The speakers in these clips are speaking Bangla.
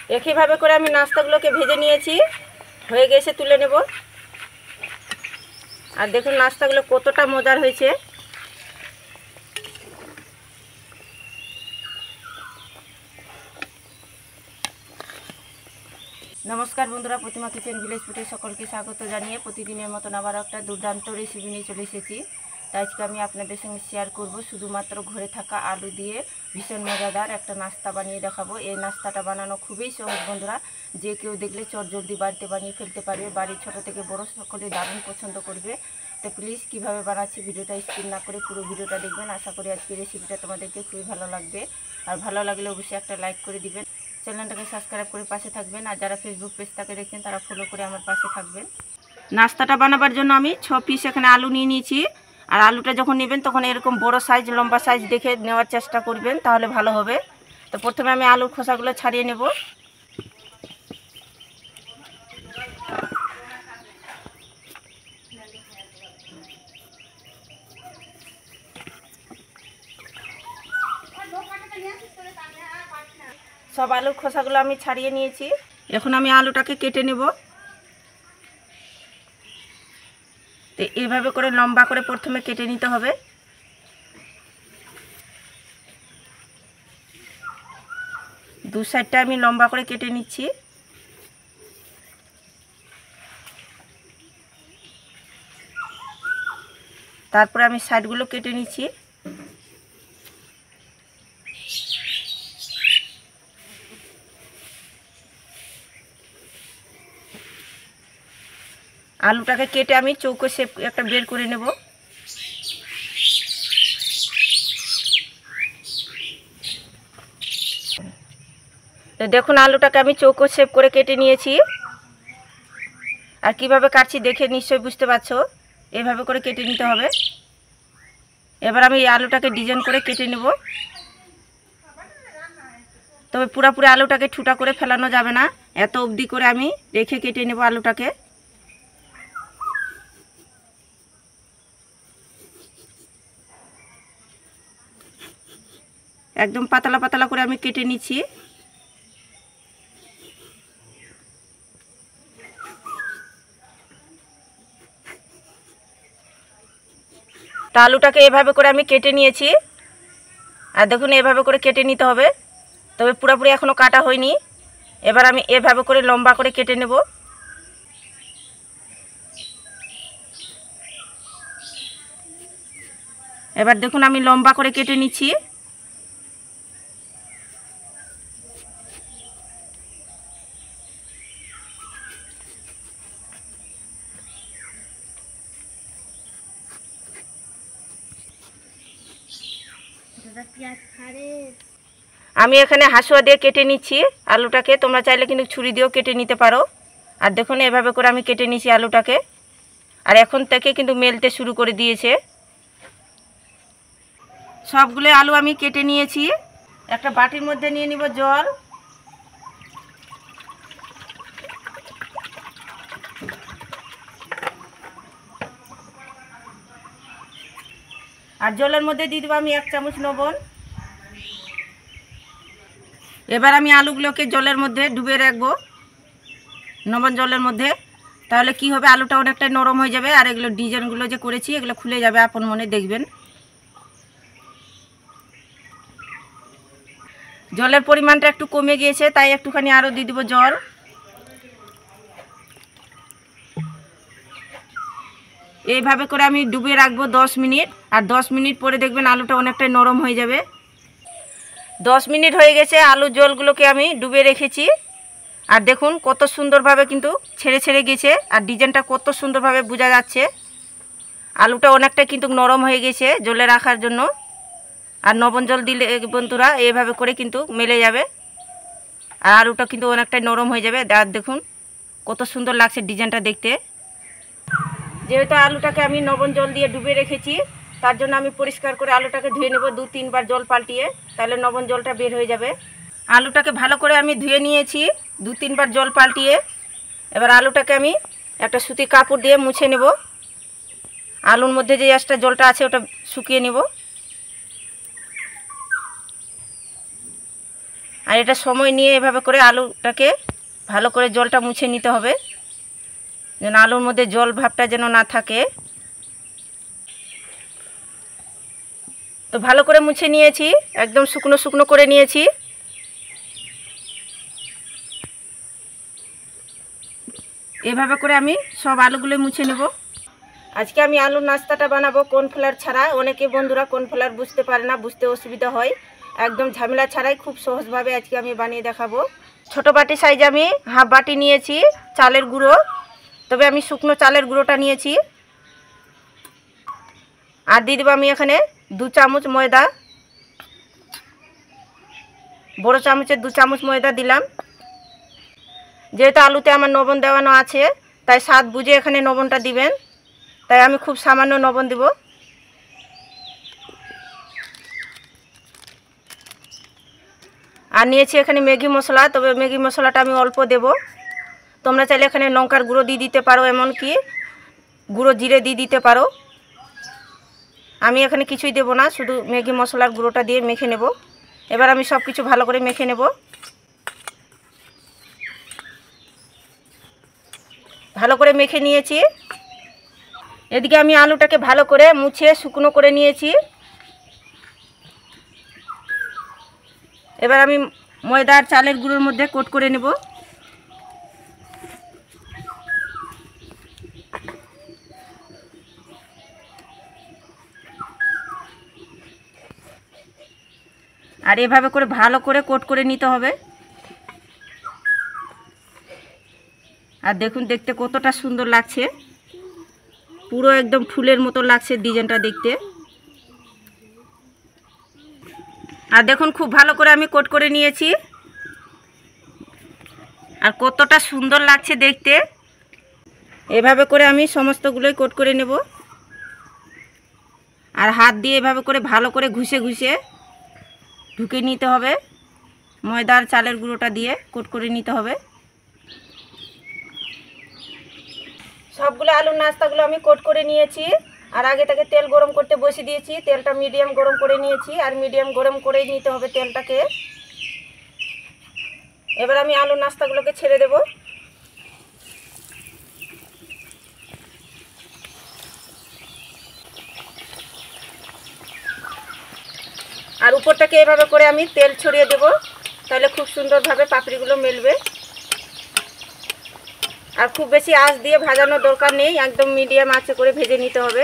একইভাবে করে আমি নাস্তাগুলোকে ভেজে নিয়েছি, হয়ে গেছে তুলে নেব। আর দেখুন নাস্তাগুলো কতটা মজার হয়েছে। নমস্কার বন্ধুরা, প্রতিমা কিচেন ভিলেজ ফুডে সকলকে স্বাগত জানিয়ে প্রতিদিনের মতন আবার একটা দুর্দান্ত রেসিপি নিয়ে চলে এসেছি। তাই আজকে আমি আপনাদের সঙ্গে শেয়ার করব শুধুমাত্র ঘরে থাকা আলু দিয়ে ভীষণ মজাদার একটা নাস্তা বানিয়ে দেখাবো। এই নাস্তাটা বানানো খুবই সহজ বন্ধুরা, যে কেউ দেখলে চটজলদি বাড়িতে বানিয়ে ফেলতে পারবে। বাড়ির ছোট থেকে বড় সকলে দারুণ পছন্দ করবে। তো প্লিজ কীভাবে বানাচ্ছি ভিডিওটা স্কিপ না করে পুরো ভিডিওটা দেখবেন। আশা করি আজকে রেসিপিটা তোমাদেরকে খুবই ভালো লাগবে। আর ভালো লাগলে অবশ্যই একটা লাইক করে দিবেন, চ্যানেলটাকে সাবস্ক্রাইব করে পাশে থাকবেন। আর যারা ফেসবুক পেজটাকে দেখছেন তারা ফলো করে আমার পাশে থাকবেন। নাস্তাটা বানাবার জন্য আমি 6 পিস এখানে আলু নিয়ে নিয়েছি। আর আলুটা যখন নেবেন তখন এরকম বড় সাইজ লম্বা সাইজ দেখে নেওয়ার চেষ্টা করবেন, তাহলে ভালো হবে। তো প্রথমে আমি আলুর খোসাগুলো ছাড়িয়ে নেব। সব আলুর খোসাগুলো আমি ছাড়িয়ে নিয়েছি। এখন আমি আলুটাকে কেটে নেব। তো এইভাবে করে লম্বা করে প্রথমে কেটে নিতে হবে। দু সাইডটা আমি লম্বা করে কেটে নিচ্ছি। তারপরে আমি সাইডগুলো কেটে নিচ্ছি। আলুটাকে কেটে আমি চৌকো শেপ একটা বের করে নেব। তো দেখুন আলুটাকে আমি চৌকো শেপ করে কেটে নিয়েছি। আর কিভাবে কাটছি দেখে নিশ্চয়ই বুঝতে পারছো, এভাবে করে কেটে নিতে হবে। এবার আমি এই আলুটাকে ডিজাইন করে কেটে নেব। তবে পুরোপুরি আলুটাকে ঠুটা করে ফেলানো যাবে না, এত অবধি করে আমি রেখে কেটে নেব আলুটাকে। একদম পাতলা পাতলা করে আমি কেটে নিচ্ছি। তা আলুটাকে এভাবে করে আমি কেটে নিয়েছি। আর দেখুন এভাবে করে কেটে নিতে হবে, তবে পুরোপুরি এখনও কাটা হয়নি। এবার আমি এভাবে করে লম্বা করে কেটে নেব। এবার দেখুন আমি লম্বা করে কেটে নিচ্ছি। আমি এখানে হাসুয়া দিয়ে কেটে নিচ্ছি আলুটাকে, তোমরা চাইলে কিন্তু ছুরি দিয়েও কেটে নিতে পারো। আর দেখুন এভাবে করে আমি কেটে নিচ্ছি আলুটাকে। আর এখন থেকে কিন্তু মেলতে শুরু করে দিয়েছে। সবগুলো আলু আমি কেটে নিয়েছি। একটা বাটির মধ্যে নিয়ে নিব জল। আর জলের মধ্যে দিয়ে দেবো আমি 1 চামচ লবণ। এবার আমি আলুগুলোকে জলের মধ্যে ডুবে রাখবো, লবণ জলের মধ্যে। তাহলে কি হবে, আলুটা অনেকটাই নরম হয়ে যাবে। আর এগুলো ডিজাইনগুলো যে করেছি এগুলো খুলে যাবে আপন মনে, দেখবেন। জলের পরিমাণটা একটু কমে গিয়েছে, তাই একটুখানি আরও দিয়ে দেবো জল। এইভাবে করে আমি ডুবিয়ে রাখবো 10 মিনিট। আর 10 মিনিট পরে দেখবেন আলুটা অনেকটাই নরম হয়ে যাবে। 10 মিনিট হয়ে গেছে, আলুর জলগুলোকে আমি ডুবিয়ে রেখেছি। আর দেখুন কত সুন্দরভাবে কিন্তু ছেড়ে ছেড়ে গেছে। আর ডিজাইনটা কত সুন্দরভাবে বোঝা যাচ্ছে। আলুটা অনেকটা কিন্তু নরম হয়ে গেছে জলে রাখার জন্য। আর লবণ জল দিলে বন্ধুরা এইভাবে করে কিন্তু মেলে যাবে। আর আলুটা কিন্তু অনেকটাই নরম হয়ে যাবে। আর দেখুন কত সুন্দর লাগছে ডিজাইনটা দেখতে। যেহেতু আলুটাকে আমি লবণ জল দিয়ে ডুবে রেখেছি, তার জন্য আমি পরিষ্কার করে আলুটাকে ধুয়ে নেব 2-3 বার জল পাল্টিয়ে, তাহলে লবণ জলটা বের হয়ে যাবে। আলুটাকে ভালো করে আমি ধুয়ে নিয়েছি 2-3 বার জল পাল্টিয়ে। এবার আলুটাকে আমি একটা সুতির কাপড় দিয়ে মুছে নেব। আলুর মধ্যে যে এক্সট্রা জলটা আছে ওটা শুকিয়ে নেব। আর এটা সময় নিয়ে এভাবে করে আলুটাকে ভালো করে জলটা মুছে নিতে হবে, যেন আলুর মধ্যে জল ভাবটা যেন না থাকে। তো ভালো করে মুছে নিয়েছি, একদম শুকনো শুকনো করে নিয়েছি। এভাবে করে আমি সব আলুগুলো মুছে নেব। আজকে আমি আলুর নাস্তাটা বানাবো কর্নফ্লাওয়ার ছাড়া। অনেকে বন্ধুরা কর্নফ্লাওয়ার বুঝতে পারে না, বুঝতে অসুবিধা হয়। একদম ঝামেলা ছাড়াই খুব সহজভাবে আজকে আমি বানিয়ে দেখাবো। ছোট বাটি সাইজ আমি হাফ বাটি নিয়েছি চালের গুঁড়ো, তবে আমি শুকনো চালের গুঁড়োটা নিয়েছি। আর দিয়ে দেবো আমি এখানে 2 চামচ ময়দা, বড় চামচের 2 চামচ ময়দা দিলাম। যেহেতু আলুতে আমার লবণ দেওয়ানো আছে, তাই স্বাদ বুঝে এখানে লবণটা দিবেন, তাই আমি খুব সামান্য লবণ দেব। আর নিয়েছি এখানে ম্যাগি মশলা, তবে ম্যাগি মশলাটা আমি অল্প দেব। তোমরা চাইলে এখানে লঙ্কার গুঁড়ো দিয়ে দিতে পারো, এমনকি গুঁড়ো জিরে দিয়ে দিতে পারো। আমি এখানে কিছুই দেব না, শুধু ম্যাগি মশলার গুঁড়োটা দিয়ে মেখে নেব। এবার আমি সব কিছু ভালো করে মেখে নেব। ভালো করে মেখে নিয়েছি। এদিকে আমি আলুটাকে ভালো করে মুছে শুকনো করে নিয়েছি। এবার আমি ময়দা আর চালের গুঁড়োর মধ্যে কোট করে নেব। আর এভাবে করে ভালো করে কোট করে নিতে হবে। আর দেখুন দেখতে কতটা সুন্দর লাগছে, পুরো একদম ফুলের মতো লাগছে ডিজাইনটা দেখতে। আর দেখুন খুব ভালো করে আমি কোট করে নিয়েছি, আর কতটা সুন্দর লাগছে দেখতে। এভাবে করে আমি সমস্তগুলোই কোট করে নেব। আর হাত দিয়ে এভাবে করে ভালো করে ঘুষে ঘুষে ঢুকে নিতে হবে। ময়দা আর চালের গুঁড়োটা দিয়ে কোট করে নিতে হবে। সবগুলো আলুর নাস্তাগুলো আমি কোট করে নিয়েছি। আর আগে থেকে তেল গরম করতে বসিয়ে দিয়েছি। তেলটা মিডিয়াম গরম করে নিয়েছি, আর মিডিয়াম গরম করেই নিতে হবে তেলটাকে। এবার আমি আলুর নাস্তাগুলোকে ছেড়ে দেব। আর উপরটাকে এভাবে করে আমি তেল ছড়িয়ে দেব, তাহলে খুব সুন্দরভাবে পাপড়িগুলো মেলবে। আর খুব বেশি আঁচ দিয়ে ভাজানোর দরকার নেই, একদম মিডিয়াম আঁচে করে ভেজে নিতে হবে।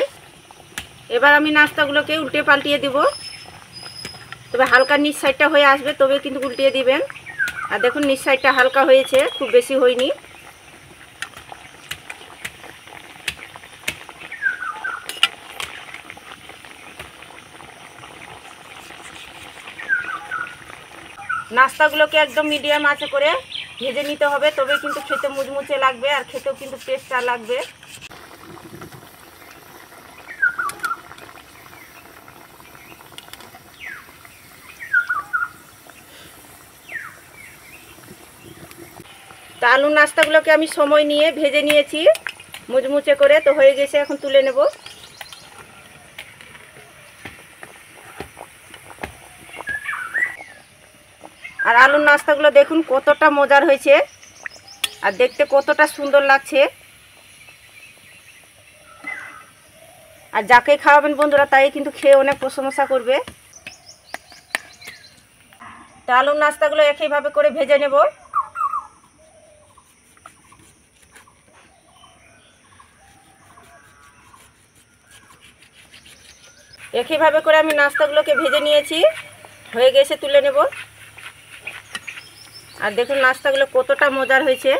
এবার আমি নাস্তাগুলোকে উল্টে পাল্টিয়ে দেব, তবে হালকা নিচ সাইডটা হয়ে আসবে তবে কিন্তু উল্টিয়ে দিবেন। আর দেখুন নিচ সাইডটা হালকা হয়েছে, খুব বেশি হয়নি। নাস্তাগুলোকে একদম মিডিয়াম আঁচে করে ভেজে নিতে হবে, তবে কিন্তু খেতে মুচমুচে লাগবে, আর খেতেও কিন্তু টেস্টটা লাগবে। তো আলুর নাস্তাগুলোকে আমি সময় নিয়ে ভেজে নিয়েছি মুচমুচে করে, তো হয়ে গেছে, এখন তুলে নেব। আর আলুর নাস্তাগুলো দেখুন কতটা মজার হয়েছে, আর দেখতে কতটা সুন্দর লাগছে। আর যাকে খাওয়াবেন বন্ধুরা তাই কিন্তু খেয়ে অনেক প্রশংসা করবে। তো আলুর নাস্তাগুলো একইভাবে করে ভেজে নেব। একইভাবে করে আমি নাস্তাগুলোকে ভেজে নিয়েছি, হয়ে গেছে, তুলে নেব। আর দেখুন নাস্তাগুলো কতটা মজার হয়েছে।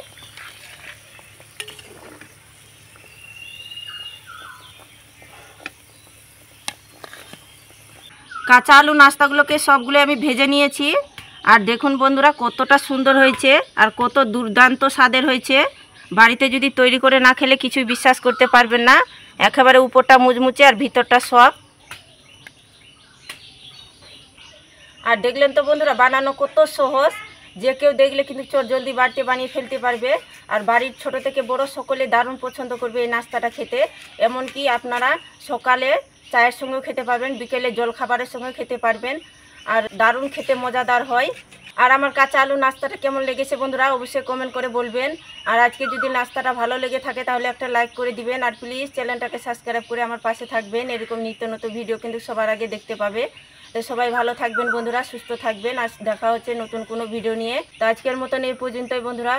কাঁচা আলু নাস্তাগুলোকে সবগুলো আমি ভেজে নিয়েছি। আর দেখুন বন্ধুরা কতটা সুন্দর হয়েছে, আর কত দুর্দান্ত স্বাদের হয়েছে। বাড়িতে যদি তৈরি করে না খেলে কিছুই বিশ্বাস করতে পারবেন না। একেবারে উপরটা মুচমুচে আর ভিতরটা সফট। আর দেখলেন তো বন্ধুরা বানানো কত সহজ, যে কেউ দেখলে কিন্তু জলদি বাড়িতে বানিয়ে ফেলতে পারবে। আর বাড়ির ছোট থেকে বড় সকলে দারুণ পছন্দ করবে এই নাস্তাটা খেতে। এমনকি আপনারা সকালে চায়ের সঙ্গেও খেতে পারবেন, বিকেলে জলখাবারের সঙ্গে খেতে পারবেন। আর দারুণ খেতে মজাদার হয়। আর আমার কাঁচা আলু নাস্তাটা কেমন লেগেছে বন্ধুরা অবশ্যই কমেন্ট করে বলবেন। আর আজকে যদি নাস্তাটা ভালো লেগে থাকে তাহলে একটা লাইক করে দিবেন। আর প্লিজ চ্যানেলটাকে সাবস্ক্রাইব করে আমার পাশে থাকবেন। এরকম নিত্য নতুন ভিডিও কিন্তু সবার আগে দেখতে পাবে। তো সবাই ভালো থাকবেন বন্ধুরা, সুস্থ থাকবেন। আর দেখা হচ্ছে নতুন কোনো ভিডিও নিয়ে। তো আজকের মতন এই পর্যন্তই বন্ধুরা।